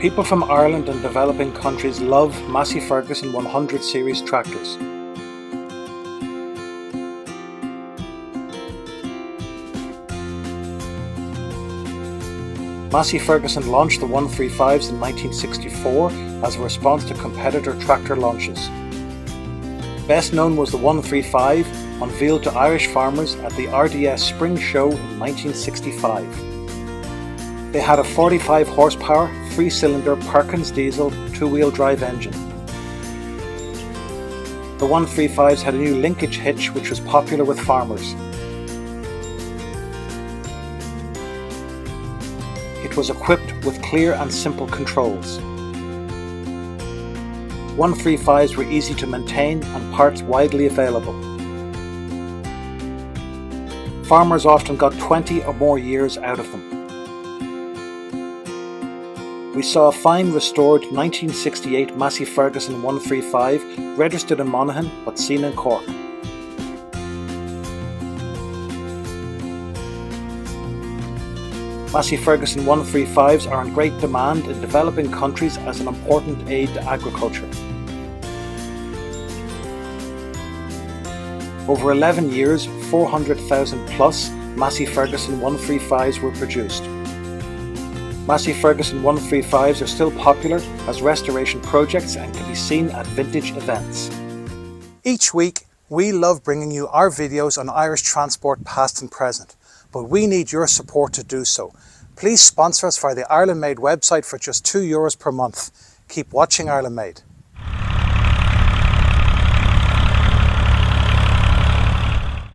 People from Ireland and developing countries love Massey Ferguson 100 series tractors. Massey Ferguson launched the 135s in 1964 as a response to competitor tractor launches. Best known was the 135, unveiled to Irish farmers at the RDS Spring Show in 1965. They had a 45 horsepower, 3-cylinder Perkins diesel 2-wheel drive engine. The 135s had a new linkage hitch which was popular with farmers. It was equipped with clear and simple controls. 135s were easy to maintain and parts widely available. Farmers often got 20 or more years out of them. We saw a fine restored 1968 Massey Ferguson 135 registered in Monaghan but seen in Cork. Massey Ferguson 135s are in great demand in developing countries as an important aid to agriculture. Over 11 years, 400,000 plus Massey Ferguson 135s were produced. Massey Ferguson 135s are still popular as restoration projects and can be seen at vintage events. Each week, we love bringing you our videos on Irish transport past and present, but we need your support to do so. Please sponsor us via the Ireland Made website for just €2 per month. Keep watching Ireland Made.